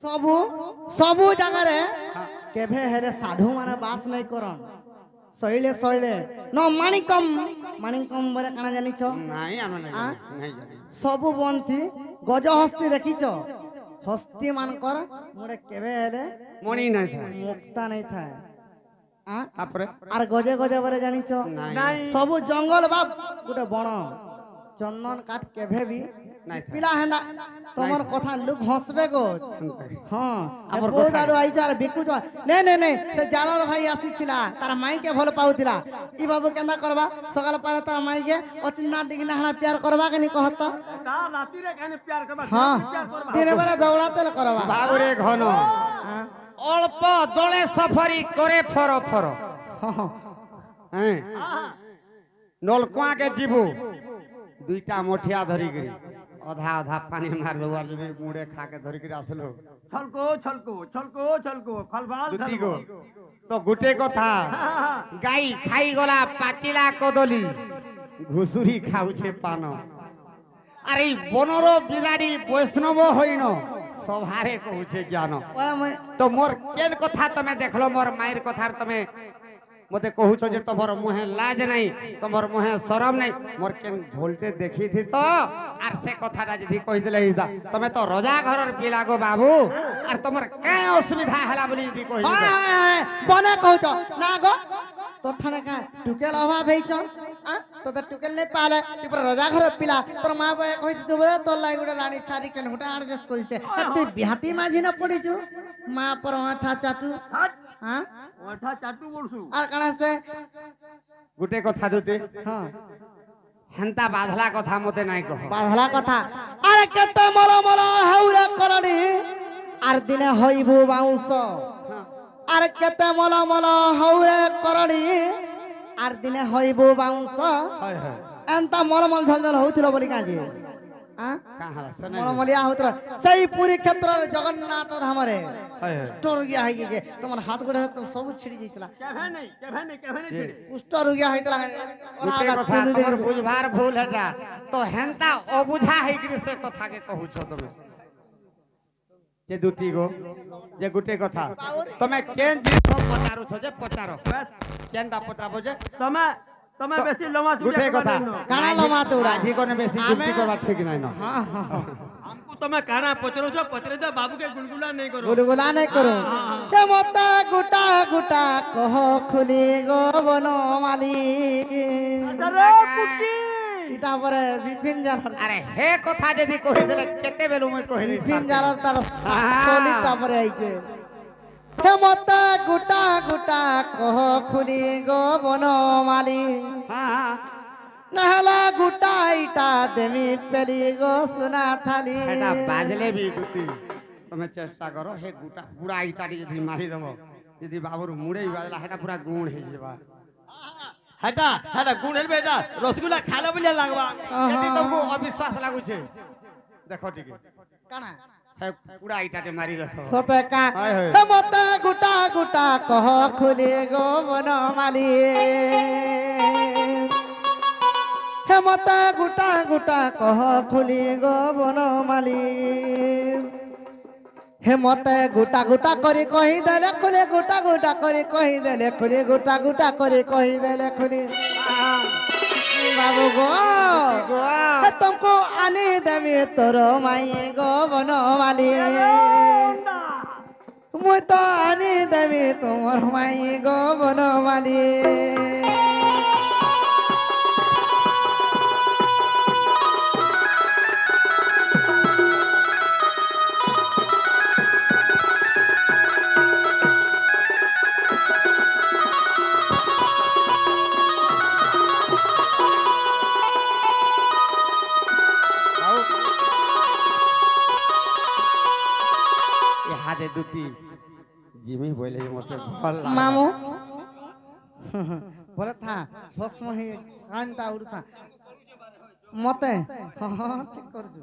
सबु सबु जगह केभे हेले साधु माने बास नहीं करन सहिले सहिले न माणिकम माणिकम बोले काना जानि छ नहीं आमे नहीं जानी सबु बनथी गज हस्ती देखी छ हस्ती मानकर मोरे केभे हेले मणि नहीं था मुक्ता नहीं थाए आ तापरे आर गजे गजे बोले जानि छ नहीं सबु जंगल बाप गुटे बण चंदन काट केभे भी नहीं था पिला हेंदा तमर कथा लोक हंसबे गो हां हमर बहुत कथा आरो आई चार बिकु तो नहीं नहीं नहीं से जानर भाई आसीथिला तार माई के भल पाउथिला ई बाबू केना करबा सकाल पारे तार माई के अतिना डिगना हना प्यार करबा के नहीं कहत का राती रे कहने प्यार करबा हां प्यार करबा दिन बेला दौड़ाते करबा बाबू रे घन हां अल्प जले सफरी करे फर फर हैं नलकुआ के जीवू दुईटा मोठिया धरी गिरी आधा आधा पानी मार दो जदि मुड़े खा के धरी गिरी आसलो छलको छलको छलको छलको खलबाल दुती गो तो गुटे कथा गाई खाई गला पाचिला कदली घुसुरी खाउछे पान अरे बनरो बिराड़ी वैष्णव होइनो सभारे कहूछे ज्ञान तो मोर केन कथा तमे देखलो मोर मायर कथा तमे मते कहूछ जे तमर मुहे लाज नहीं तमर मुहे शरम नहीं मोर केन भोल्टे देखी थी तो आर से कथाटा जदी कहि देले हिदा तमे तो रजा घरर पिला गो बाबू आर तमर का असुविधा हला बोली जदी कहि दे बने कहूछ ना गो तो ठाने का टुकेल अभाव हेछ आ तो टुकेल नहीं पाले ती पर रजा घर पिला तोर मां बे कहि तू बे तो लाई गुडे रानी छारी केन हुटा एडजस्ट करिते तू बिहाती माझी न पड़ी छु मां पर आठा चाटू हां ओठा चाटू बोलसु आर कणा से गुटे कथा दुते हां हेंता बाधला कथा मते नाही कह बाधला कथा अरे केते मल मल हौरे करणी आर दिने होइबो बाउंस आर केते मल मल हौरे करणी आर दिने होइबो बाउंस हाय हाय एंता मल मल झलझल होउथिलो बोली काजी आ कहा सने मल मलिया होउतरो सही पूरी क्षेत्र जगन्नाथ धाम रे हाय हाय कुष्ठ रोगिया है जे तुमर हाथ गोड़ तो सब छिड़ी जइतला केभे नहीं छिड़ी कुष्ठ रोगिया होइतला गुटे कथा तमर बुझभार भूल हेटा तो हेंता अबुझा है कि से कथा के कहू छ तमे जे दुती गो जे गुटे कथा तमे केन जिस पचारू छ जे पचारो केनटा पचाबो जे तमे तमे बेसी लमा गुटे कथा काना लमा तोड़ा आजी कोने बेसी गुप्ती करबा ठीक नाही न हां हां हमको तमे काना पचरो छ पचरे दे बाबू के गुलगुला नहीं करो गुलगुला नहीं करो ते मत गुटा गुटा कह खुली गो बनो माली अरे पुकी इटा परे विपिन जार अरे हे कथा जदी कहि देले केते बेलु मैं कहि दी विपिन जार तार सोलिटा परे आइजे ते मत गुटा गुटा कह खुली गो बनो माली हां नहला गुटा इटा देमी पेली गो सुना थाली एटा बाजले भी दुती तमे चेष्टा करो हे गुटा पूरा इटा जदी मारी दबो यदि बाबूर मुड़े ही बाजला हेटा पूरा गुण हे जेबा हटा हटा गुणेल बेटा रसगुल्ला खाला बोलिया लागबा यदि तुमको अविश्वास लागु छे देखो ठीक काना है पूरा इटाटे मारी देखो सोते का हाय हाय हे मत गुटा गुटा कह खुली गो बनो माली हे मत गुटा गुटा कह खुली गो बनो माली हे मत गुटा गुटा करी कहि देले खुले गुटा गुटा करी कहि देले खुले गुटा गुटा करी कहि देले खुले बाबू गो हे तुमको आने देवी तोर माई गो बनो माली मुई तो आने देवी तुमर माई गो बनो माली हादे दुती जिमी बोले मते भल लाग मामू बोले था भस्म ही कांता उड़ता मते हां ठीक कर दू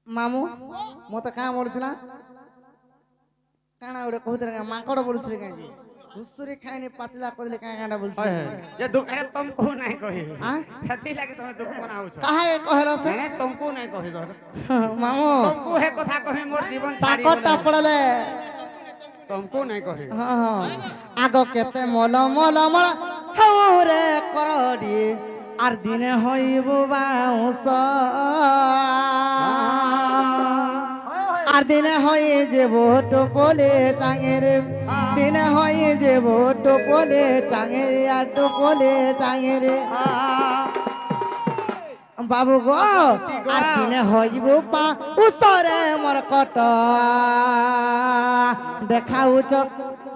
मामू मते का मोड़थिला काना उड़े कहत रे माकड़ बोलथि काजी ঘুষুরি খাইনি পাতলা করলে কাঁ কাঁটা বলছি হয় হয় যে দুঃখ আরে তুমকু নাই কহি আ? হেতি লাগি তুমি দুঃখ বনাউছ কাহাকে কহেল সে মানে তুমকু নাই কহি ধর মামু তুমকু হে কথা কহি মোর জীবন ছাড়ি তাকরটা পড়লে তুমকু নাই কহি হ্যাঁ হ্যাঁ আগ কেতে মল মল মল হেউরে করডি আর দিনে হইব বাউস আর দিনে হয়ে যে ভোট পোলে চাঙের দিনে হয়ে যে ভোট পোলে চাঙের আর টোপলে চাঙের বাবু গো আর দিনে হইব পা উতরে মোর কট দেখাউছ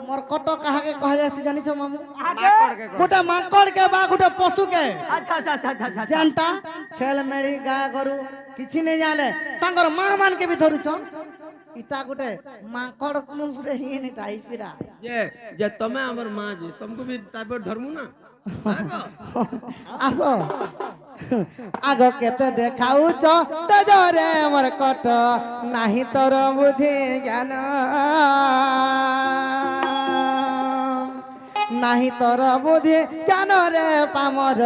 মোর কট কাহাকে কহা যাচ্ছে জানিছ মামু মাকড়কে কহি গোটা মাଙ୍କড়কে বা গোটা পশুকে আচ্ছা আচ্ছা আচ্ছা আচ্ছা আচ্ছা জানতা ছেলে মেড়ি গা গরু କିଛି নেই জানে তাঙ্কর মা মানকে ବି ধରୁଛନ୍ ইটা গোটে মাଙ୍କড় কোন গোটে হিনি টাইপিরা যে তুমি আমার মা যে তোমাকে भी তারপর ধর্মু না আস আগ কেতে দেখাউছ তেজরে মোর কট নাহি তোর বুদ্ধি জ্ঞান নাহি তোর বুদ্ধি জ্ঞান রে পামর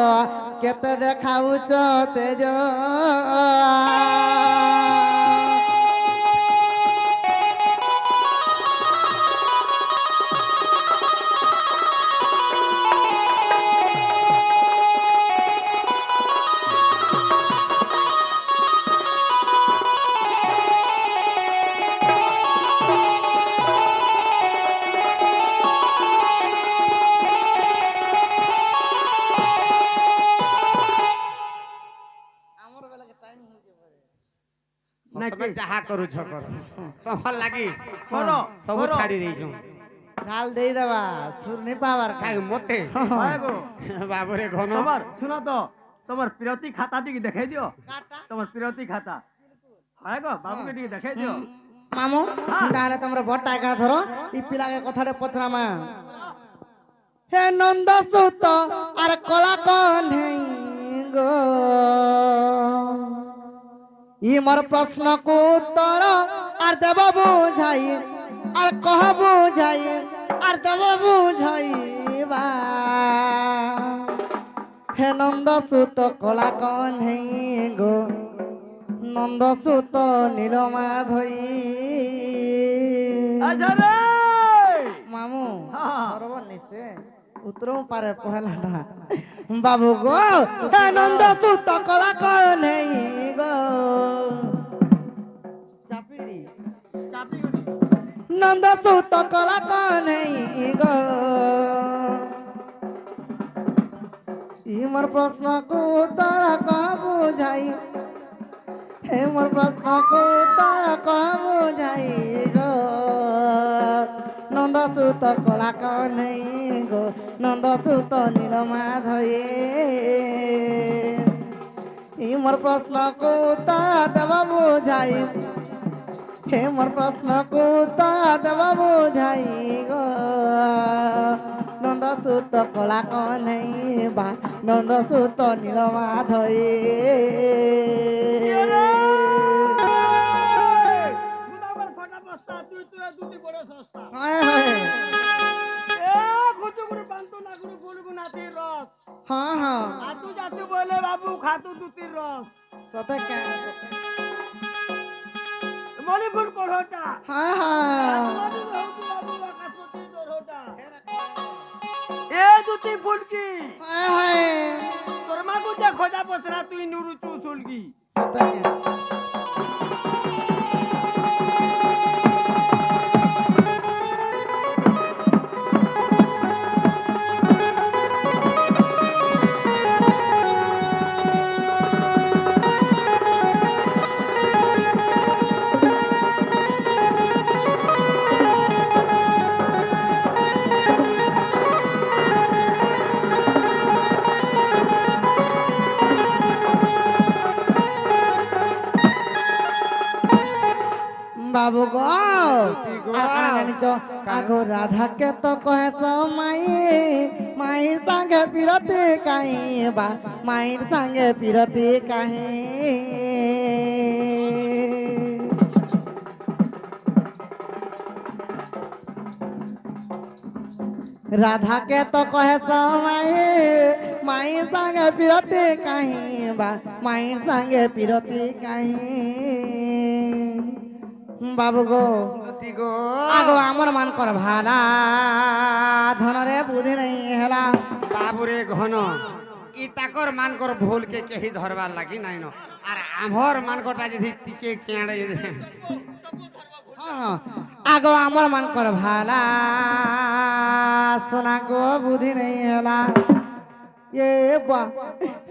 কেতে দেখাউছ তেজ তুমি যাহা করুছ কর তোমার লাগি করো সবু ছাড়ি দেইছো ঝাল দেই দেবা সুর নি পাবার কাই মতে গো বাবুরে ঘন তোমার শুনো তো তোমার প্রিয়তি খাতা টিকে দেখাই দিও তোমার প্রিয়তি খাতা হয় গো বাবুকে টিকে দেখাই দিও মামু তাহলে তোমরা বড় টাকা ধরো এই পিলাকে কথাটা পথরামা হে নন্দ সুত আর কলা কন্হেই গো ই মোর প্রশ্ন কো উত্তর আর দেব বুঝাই আর কহ বুঝাই আর দেব বুঝাইবা হে নন্দ সুত কলা কন্হেই গো নন্দ সুত নীলমাধই আচ্ছা রে মামু হ্যাঁ। বরাবর নিছে উত্তরও পারে পহলা না বাবু গো হে নন্দ সুত কলা কন্হেই গো চাপিরি চাপি গনি নন্দ সুত কলা কন্হেই গো ই মোর প্রশ্ন কো উত্তর কহ বুঝাই হে মোর প্রশ্ন কো উত্তর কহ বুঝাই গো নন্দ সুত কলা কন্হেই গো নন্দ সুত নীলমাধই ই মোর প্রশ্ন কো উত্তর দেব বুঝাই হে মোর প্রশ্ন কো উত্তর দেব বুঝাই গো নন্দ সুত কলা কন্হেই বা নন্দ সুত নীলমাধই মুদাবার ফাটা বস্তা তুই তুই দুটি বড় সস্তা হয় হয় এ খুচু গুরু বান্তু না গুরু ফুলগু নাতি রস হ্যাঁ হ্যাঁ আতু জাতু বলে বাবু খাতু দুটি রস সতে কে মণিপুর কোড়টা হ্যাঁ হ্যাঁ বাবু আকাশপতি দরহটা এ দুটি ফুলকি হয় হয় তোর মাগু যে খোঁজা পছরা তুই নুরু চু চুলকি সতে কে বাবু গো জানিছ আগো রাধাকে তো কহেছ মাই মাইর সাঙ্গে পিরতি কাহি বা মাইর সাঙ্গে পিরতি কাহি राधा के तो कहे माई माई संगे पिरती कहीं बा माई संगे पिरती कहीं बाबू गो দুতি গো आगो आमर मान कर भाला धनरे बुद्धि नहीं हेला বাবুরে ঘন ই তাকর মানকর ভুলকে কেহি ধরবার লাগি নাই ন আর আমর মানকটা যদি টিকে কেঁড়ে যদি हाँ, आगो आमर मान कर भाला सोना गो बुद्धि नहीं हेला ये बा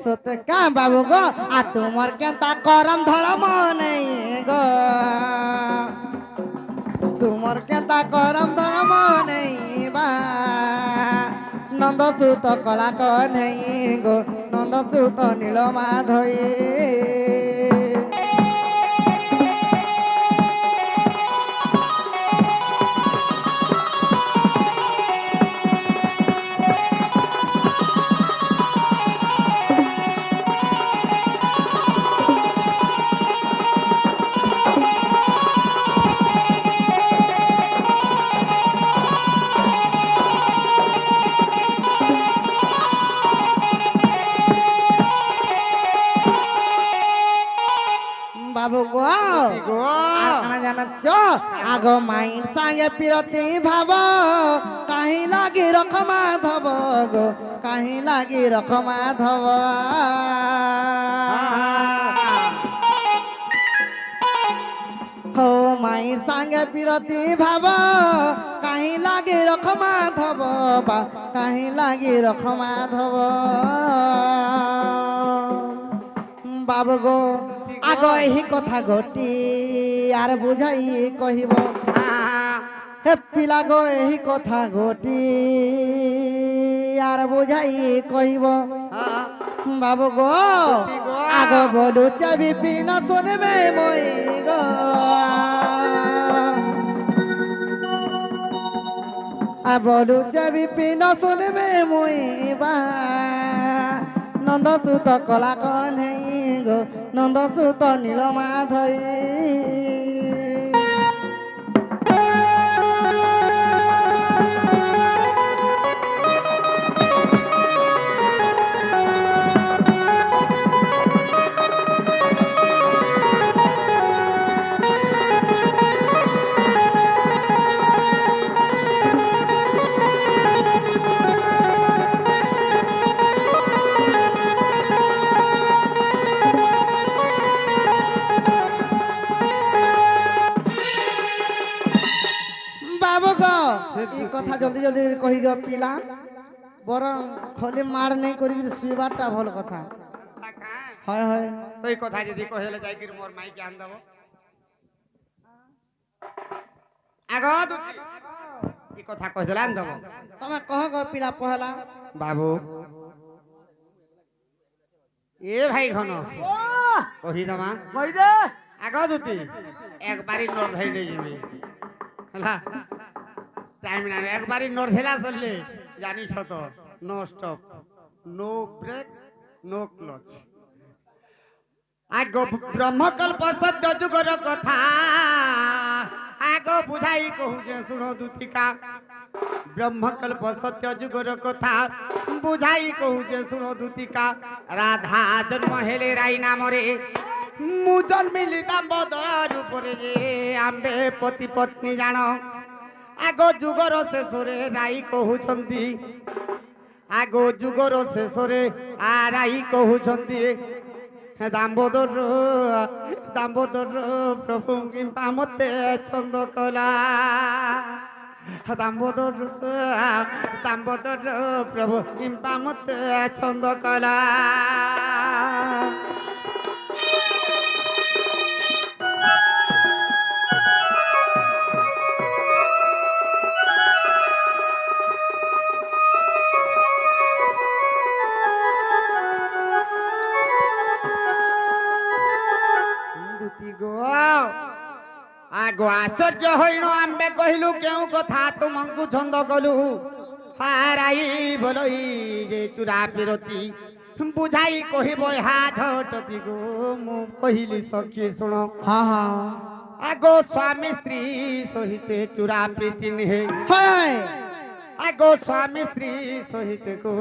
सोत का बाबू गो आ तुमर के ता करम धर्म नहीं गो तुमर के ता करम धर्म नहीं बा नंद सुत कला को नहीं गो नंद सुत नील माधई बाबू गो গো आना जाना चो आगो माइन संगे पिरती भाव कहीं लागी रख माधव गो कहीं लागी रख माधव हो माइन संगे पिरती भाव कहीं लागी रख माधव बा कहीं लागी रख माधव बाबू गो आगो यही कथा घटी आर बुझाई कहिब हे पिला गो यही कथा घटी आर बुझाई कहिब बाबू गो आगो बोलू चाबी पिन सुनबे মই गो आ बोलू चाबी पिन सुनबे মই बा नंद सुत कला कन्है गो नंद सुत नील माधई बाबू गो ई कथा जल्दी जल्दी कहि दियो पिला बरं खाली मार नहीं करी सुइबाटा भल कथा হয় হয় তো এই কথা যদি কহেলে যাই কি মোর মাই কে আন দেব আগো দুতি এই কথা কহেলে আন দেব তুমি কহ গো পিলা পহলা বাবু এ ভাই ঘন কহি দমা কই দে আগো দুতি একবারই নর ধই লই যাবি হলা টাইম না একবারই নর ধেলা চললে জানিস তো no stop no brake no clutch আগো ব্রহ্মকল্প সত্য যুগর কথা আগো বুঝাই কহু যে শুনো দুতিকা ব্রহ্মকল্প সত্য যুগর কথা বুঝাই কহু যে শুনো দুতিকা রাধা জন্ম হেলে রাই নামরে মু জন্মিলি দাম্বোদর উপরে আম্বে পতি পত্নী জাণ আগো যুগর শেষরে রাই কহুছন্তি আগো যুগর শেষরে রাই কহুছন্তি দাম্বোদর দাম্বোদর প্রভু কিম্পা মতে ছন্দ কলা দাম্বোদর দাম্বোদর প্রভু কিম্পা মতে ছন্দ কলা আগো আশ্চর্য হইল আম্বে কহিলু কেউ কথা তুমঙ্কু ছন্দ কলু হারাই বলই যে চূড়া পিরতি বুঝাই কহিব হা ঝটতি গো মু কহিলি সখী শুণ हाँ हाँ আগো স্বামী স্ত্রী সহিতে চূড়া প্রীতি নিহে হয় আগো স্বামী স্ত্রী সহিত গো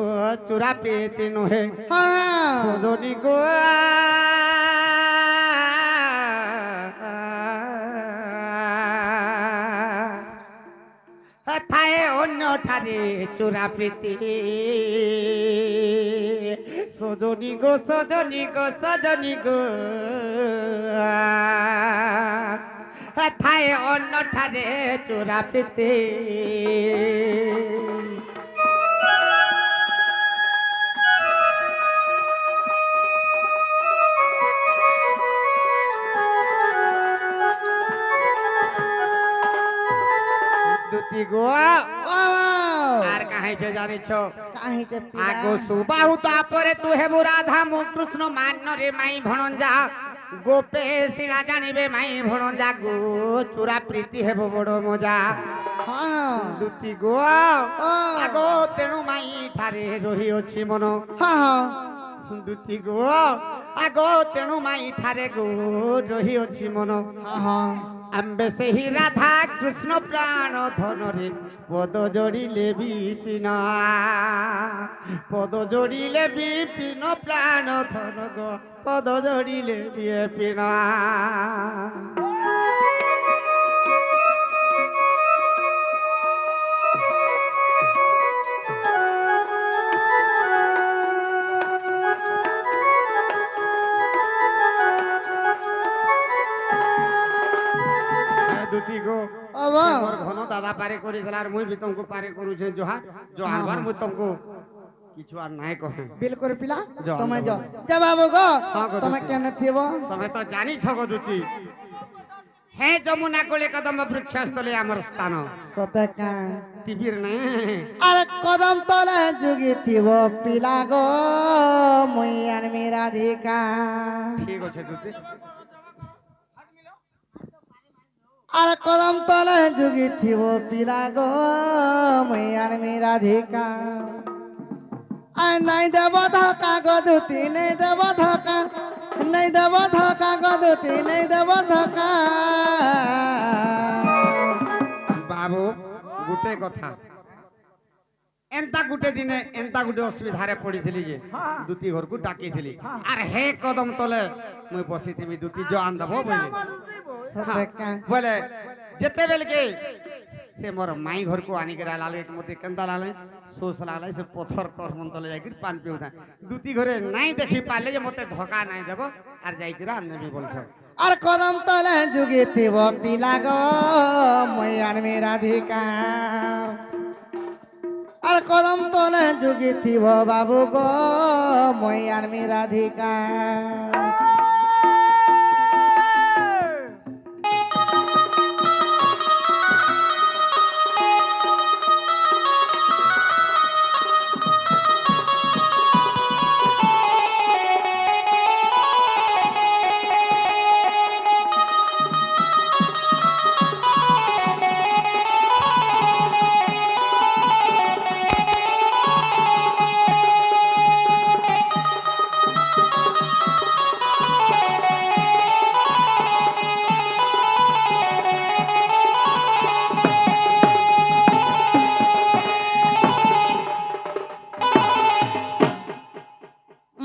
চূড়া প্রীতি নহে হ্যাঁ সজনী গো থায়ে অন্য ঠারে চূড়া প্রীতি সজনী গো সজনী গো সজনী গো থায়ে অন্য ঠারে চূড়া প্রীতি দুটি গো আর কাহিছে জানিছ কাহি যে আগো সুবাহু তাপরে তু হেবু রাধা মু কৃষ্ণ মান্যরে মাই ভণঞ্জা গোপে শিলা জানিবে মাই ভণঞ্জা গো চূড়া প্রীতি হেব বড় মজা হ্যাঁ দুটি গো আগো তেণু মাই ঠারে রহিଅଛି মন হ্যাঁ দুটি গো আগো তেণু মাই ঠারে গো রহিଅଛି মন হ্যাঁ আম্বে সেই রাধা কৃষ্ণ প্রাণ ধনরে পদ জড়িলে বিপিন পদ জড়িলে বিপিন প্রাণ ধন গো পদ জড়িলে বিপিন দুটি গো বাবা মোর ঘন দাদা পারে করিছিল আর মুই বি তমকু পারে করুছে জোহার জোহার বার মুই তমকু কিছু আর নাই কহে বিলকুল পিলা যাও, তুমি যাও। যাও যা বাবু গো হ্যাঁ গো, তুমি দুতি। কেন থিব তুমি তো জানিছ গো দুটি হে যমুনা কোলে কদম বৃক্ষস্থলে আমার স্থান সতে কা টিভির নাই আরে কদম তলে যুগি থিব পিলা গো মুই আনমি রাধিকা ঠিক আছে দুটি আরে কদম তলে যুগি থিব পিলা গো মুই আনমি রাধিকা আই নাই দেব ধকা গো দুতি নাই দেব ধকা নাই দেব ধকা গো দুতি নাই দেব ধকা বাবু গুটে কথা এন্তা গুটে দিনে এন্তা গুটে অসুবিধারে পড়িছিলি যে দুটি ঘরকু ডাকিছিলি আর হে কদম তলে মুই বসিথিবি দুটি জান দেব বলে সতে কা বলে যেতেবেলে কে সে মোর মাই ঘরকু আনিকে লালে মতে কেন্তা লালে সোস লালে সে পথর করমন তলে যাইকি পান পিউতা দুটি ঘরে নাই দেখি পালে যে মতে ধোকা নাই দেব আর যাইকি রান দেবি বলছ আর কদম তলে যুগি থিব পিলা গো মুই আনমি রাধিকা আর কদম তলে যুগি থিব বাবু গো মুই আনমি রাধিকা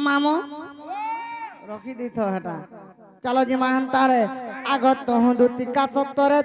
মামো রখি দিত হেটা চলো যে মাহান তারে আগত তহ দুতি কাছতরে